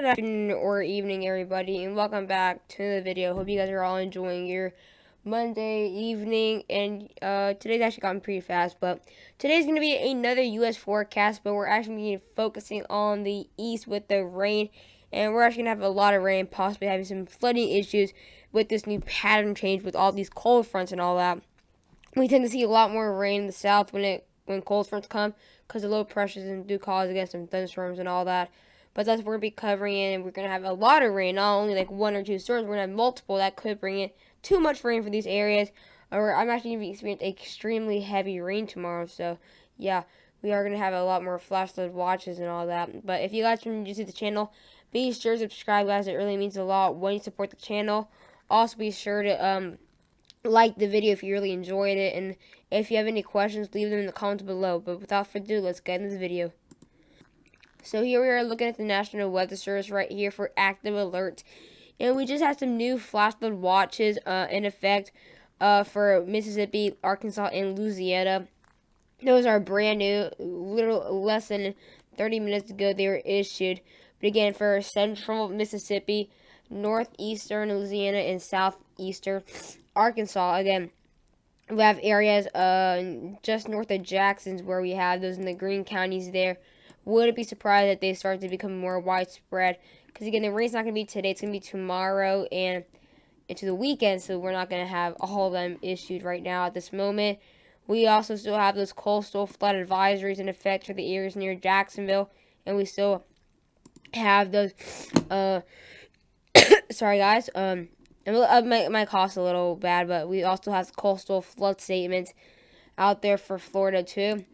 Good afternoon or evening, everybody, and welcome back to the video. Hope you guys are all enjoying your Monday evening. And today's actually gone pretty fast, but today's going to be another U.S. forecast, but we're actually going to be focusing on the east with the rain. And we're actually going to have a lot of rain, possibly having some flooding issues with this new pattern change with all these cold fronts and all that. We tend to see a lot more rain in the south when cold fronts come, because the low pressures do cause against some thunderstorms and all that. But that's what we're going to be covering in, and we're going to have a lot of rain, not only like one or two storms. We're going to have multiple that could bring in too much rain for these areas. Or I'm actually going to be experiencing extremely heavy rain tomorrow. So yeah, we are going to have a lot more flash flood watches and all that. But if you guys are new to the channel, be sure to subscribe, guys. It really means a lot when you support the channel. Also, be sure to like the video if you really enjoyed it, and if you have any questions, leave them in the comments below. But without further ado, let's get into this video. So here we are looking at the National Weather Service right here for active alerts, and we just had some new flash flood watches in effect for Mississippi, Arkansas, and Louisiana. Those are brand new, less than 30 minutes ago they were issued. But again, for central Mississippi, northeastern Louisiana, and southeastern Arkansas, again, we have areas just north of Jackson's where we have those in the green counties there. Wouldn't be surprised that they start to become more widespread, because again, the rain's not going to be today, it's going to be tomorrow and into the weekend, so we're not going to have all of them issued right now at this moment. We also still have those coastal flood advisories in effect for the areas near Jacksonville, and we still have those sorry guys, my cough's a little bad, but we also have coastal flood statements out there for Florida too.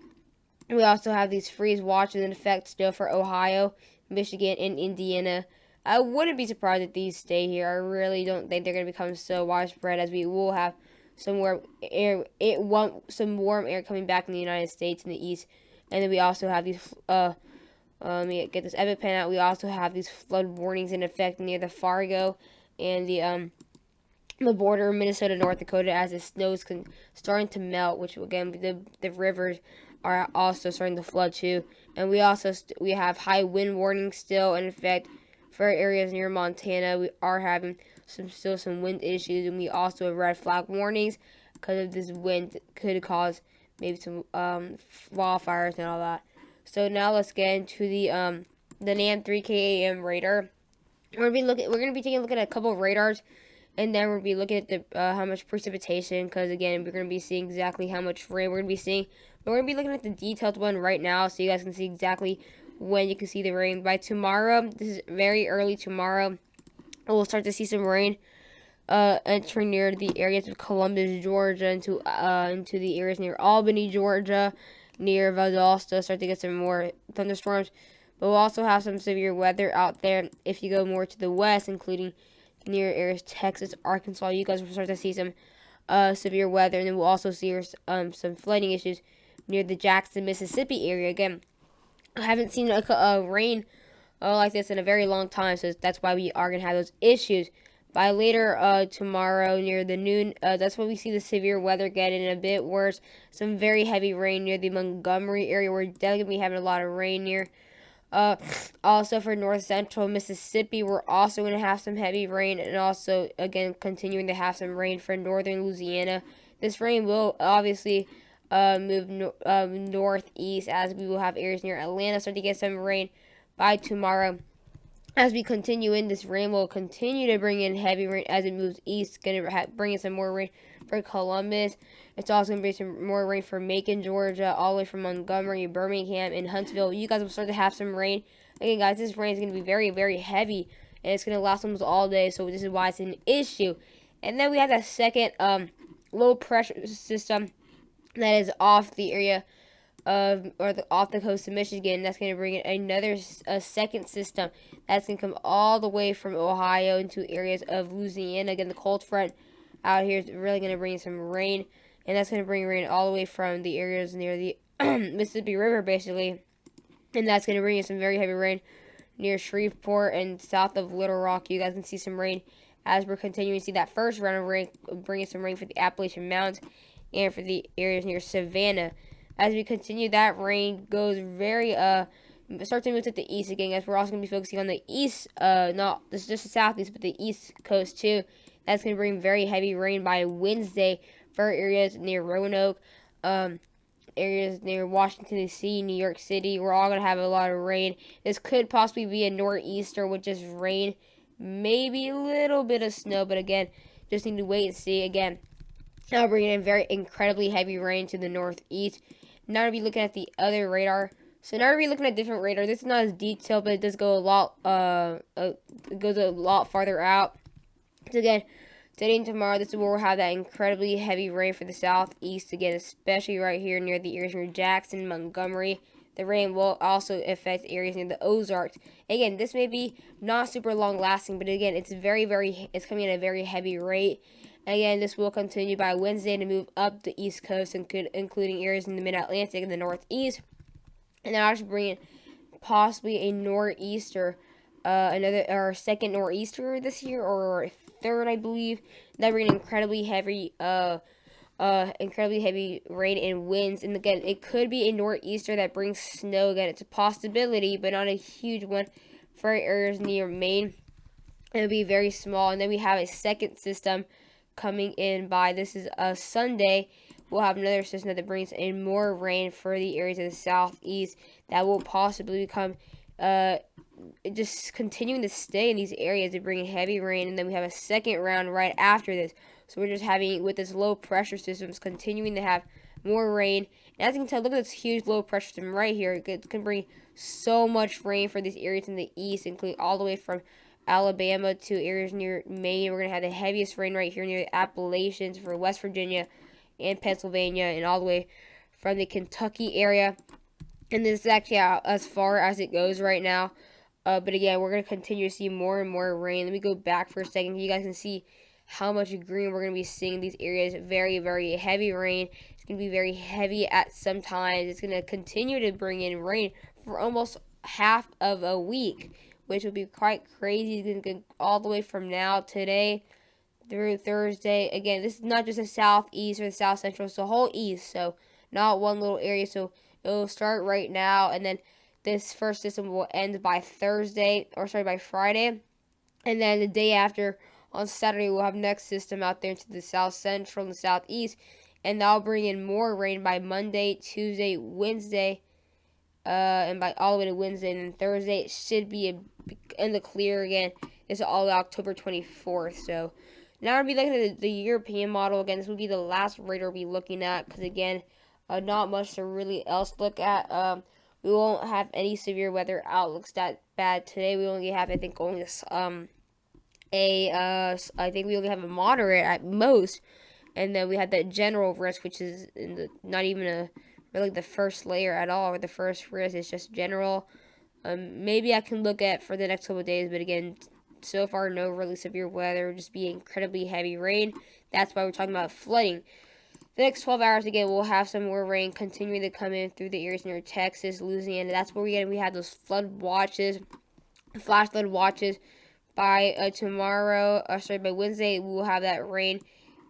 We also have these freeze watches in effect still for Ohio, Michigan, and Indiana. I wouldn't be surprised if these stay here. I really don't think they're going to become so widespread, as we will have some warm air, warm air coming back in the United States in the east. And then we also have these let me get this EpiPen out. We also have these flood warnings in effect near the Fargo and the border of Minnesota, North Dakota, as the snow is starting to melt, which again, the rivers are also starting to flood too. And we also we have high wind warnings still in effect for areas near Montana. We are having still some wind issues, and we also have red flag warnings because of this wind could cause maybe some wildfires and all that. So now let's get into the NAM 3KAM radar. We're gonna be taking a look at a couple of radars, and then we'll be looking at the how much precipitation, because again, we're going to be seeing exactly how much rain we're going to be seeing. But we're going to be looking at the detailed one right now, so you guys can see exactly when you can see the rain. By tomorrow, this is very early tomorrow, we'll start to see some rain entering near the areas of Columbus, Georgia, into the areas near Albany, Georgia, near Valdosta. Start to get some more thunderstorms. But we'll also have some severe weather out there if you go more to the west, including near areas Texas, Arkansas. You guys will start to see some severe weather, and then we'll also see some flooding issues near the Jackson, Mississippi area. Again, I haven't seen rain like this in a very long time, so that's why we are going to have those issues. By later tomorrow, near the noon, that's when we see the severe weather getting a bit worse. Some very heavy rain near the Montgomery area. We're definitely going to be having a lot of rain near. Also for north central Mississippi, we're also going to have some heavy rain, and also again continuing to have some rain for northern Louisiana. This rain will obviously move northeast, as we will have areas near Atlanta start to get some rain by tomorrow. As we continue in, this rain will continue to bring in heavy rain as it moves east. It's going to bring in some more rain for Columbus. It's also going to bring some more rain for Macon, Georgia, all the way from Montgomery, Birmingham, and Huntsville. You guys will start to have some rain. Again, guys, this rain is going to be very, very heavy, and it's going to last almost all day, so this is why it's an issue. And then we have that second low pressure system that is off the area off the coast of Michigan. That's going to bring in another second system that's going to come all the way from Ohio into areas of Louisiana. Again, the cold front out here is really going to bring some rain, and that's going to bring rain all the way from the areas near the Mississippi River, basically. And that's going to bring in some very heavy rain near Shreveport and south of Little Rock. You guys can see some rain as we're continuing to see that first round of rain, bringing some rain for the Appalachian Mountains and for the areas near Savannah. As we continue, that rain goes very start to move to the east again, as we're also going to be focusing on the east, not just the southeast, but the east coast too. That's going to bring very heavy rain by Wednesday for areas near Roanoke, areas near Washington, D.C., New York City. We're all going to have a lot of rain. This could possibly be a nor'easter with just rain, maybe a little bit of snow, but again, just need to wait and see. Again, now bringing in very incredibly heavy rain to the northeast. Now to be looking at the other radar. So now we're looking at different radar. This is not as detailed, but it does go a lot. It goes a lot farther out. So again, today and tomorrow, this is where we'll have that incredibly heavy rain for the southeast again, especially right here near the areas near Jackson, Montgomery. The rain will also affect areas near the Ozarks. Again, this may be not super long lasting, but again, it's it's coming at a very heavy rate. Again, this will continue by Wednesday to move up the east coast, including areas in the mid-Atlantic and the northeast. And then I'll just bring in possibly a nor'easter, another or second nor'easter this year, or third, I believe. That bring incredibly heavy rain and winds. And again, it could be a nor'easter that brings snow. Again, it's a possibility, but not a huge one for areas near Maine. It'll be very small. And then we have a second system coming in by, this is a Sunday. We'll have another system that brings in more rain for the areas of the southeast that will possibly become just continuing to stay in these areas to bring heavy rain. And then we have a second round right after this. So we're just having, with this low pressure systems, continuing to have more rain. And as you can tell, look at this huge low pressure system right here. It can bring so much rain for these areas in the east, including all the way from Alabama to areas near Maine. We're going to have the heaviest rain right here near the Appalachians for West Virginia and Pennsylvania, and all the way from the Kentucky area. And this is actually as far as it goes right now. But again, we're going to continue to see more and more rain. Let me go back for a second. You guys can see how much green we're going to be seeing in these areas. Very, very heavy rain. It's going to be very heavy at some times. It's going to continue to bring in rain for almost half of a week, which would be quite crazy. It's going to go all the way from now, today, through Thursday. Again, this is not just the southeast or the south central, it's the whole east, so not one little area. So it will start right now, and then this first system will end by by Friday, and then the day after, on Saturday, we'll have next system out there into the south central and the southeast, and that'll bring in more rain by Monday, Tuesday, Wednesday, and by all the way to Wednesday. And then Thursday it should be in the clear again. It's all October 24th. So now we'll be looking at the European model again. This will be the last radar we'll be looking at, because again, not much to really else look at. We won't have any severe weather outlooks that bad today. We only have, I think, only I think we only have a moderate at most, and then we have that general risk, which is not even really the first layer at all, or the first risk. It's just general. Maybe I can look at for the next couple of days, but again, so far no really severe weather, just be incredibly heavy rain. That's why we're talking about flooding. The next 12 hours, again, we'll have some more rain continuing to come in through the areas near Texas, Louisiana. That's where we have those flood watches, flash flood watches. By by Wednesday, we'll have that rain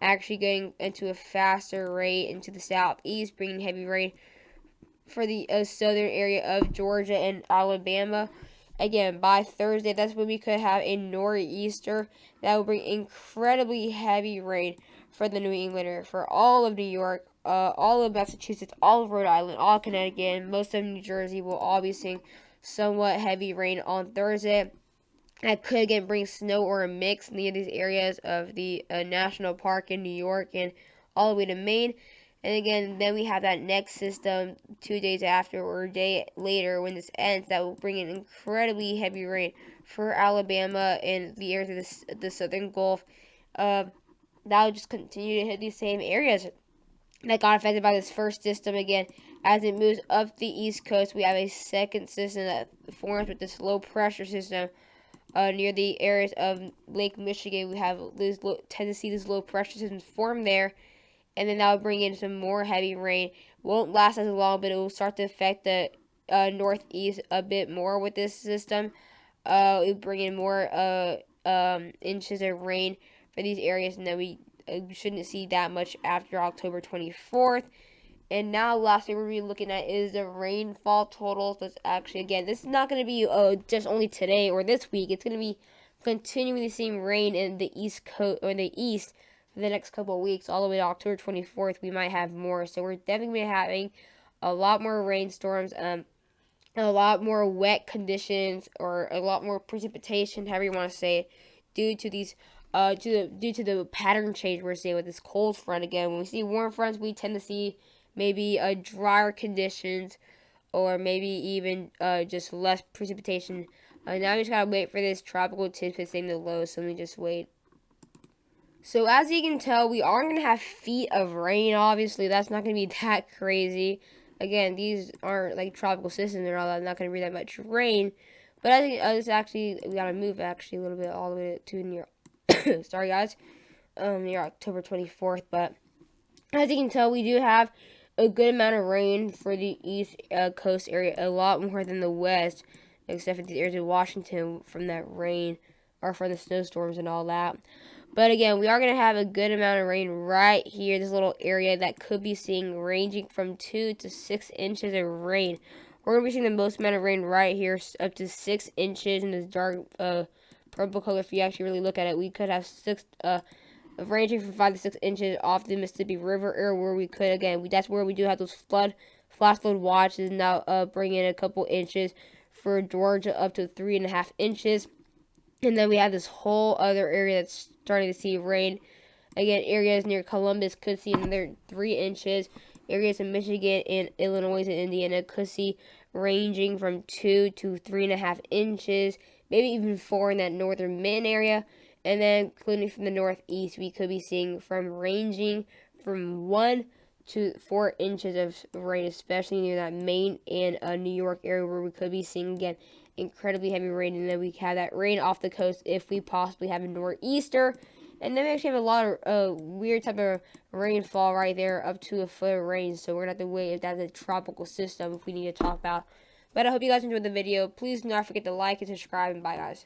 actually going into a faster rate into the southeast, bringing heavy rain for the southern area of Georgia and Alabama. Again, by Thursday, that's when we could have a nor'easter that will bring incredibly heavy rain for the New England area, for all of New York, all of Massachusetts, all of Rhode Island, all of Connecticut, and most of New Jersey will all be seeing somewhat heavy rain on Thursday. That could again bring snow or a mix near these areas of the national park in New York and all the way to Maine. And again, then we have that next system 2 days after or a day later when this ends that will bring in incredibly heavy rain for Alabama and the areas of the southern Gulf. That will just continue to hit these same areas that got affected by this first system. Again, as it moves up the east coast, we have a second system that forms with this low pressure system. Near the areas of Lake Michigan, we tend to see these low pressure systems form there, and then that will bring in some more heavy rain. Won't last as long, but it will start to affect the northeast a bit more with this system. It will bring in more inches of rain for these areas, and then we shouldn't see that much after October 24th. And now, lastly, we're going to be looking at is the rainfall totals. That's actually, again, this is not going to be just only today or this week. It's going to be continuing the same rain in the East Coast or the East for the next couple of weeks, all the way to October 24th. We might have more. So we're definitely having a lot more rainstorms, a lot more wet conditions, or a lot more precipitation, however you want to say it, due to these due to the pattern change we're seeing with this cold front again. When we see warm fronts, we tend to see maybe drier conditions, or maybe even just less precipitation. Now we just gotta wait for this tropical tip staying the low, so let me just wait. So as you can tell, we are going to have feet of rain, obviously. That's not going to be that crazy. Again, these aren't like tropical systems and all that. Not going to be that much rain. But I think it's actually, we got to move actually a little bit all the way to near, sorry guys, near October 24th. But as you can tell, we do have a good amount of rain for the East Coast area. A lot more than the West, except for the areas of Washington from that rain, or from the snowstorms and all that. But again, we are going to have a good amount of rain right here, this little area that could be seeing ranging from 2 to 6 inches of rain. We're going to be seeing the most amount of rain right here, up to 6 inches in this dark purple color. If you actually really look at it, we could have ranging from 5 to 6 inches off the Mississippi River area, where we could, again, that's where we do have those flash flood watches now bring in a couple inches. For Georgia, up to 3.5 inches. And then we have this whole other area that's starting to see rain. Again, areas near Columbus could see another 3 inches. Areas in Michigan and Illinois and Indiana could see ranging from 2 to 3.5 inches, maybe even 4 in that northern Maine area. And then, including from the northeast, we could be seeing ranging from 1 to 4 inches of rain, especially near that Maine and New York area, where we could be seeing, again, incredibly heavy rain. And then we have that rain off the coast if we possibly have a nor'easter. And then we actually have a lot of weird type of rainfall right there, up to a foot of rain. So we're going to have to wait if that's a tropical system if we need to talk about. But I hope you guys enjoyed the video. Please do not forget to like and subscribe, and bye guys.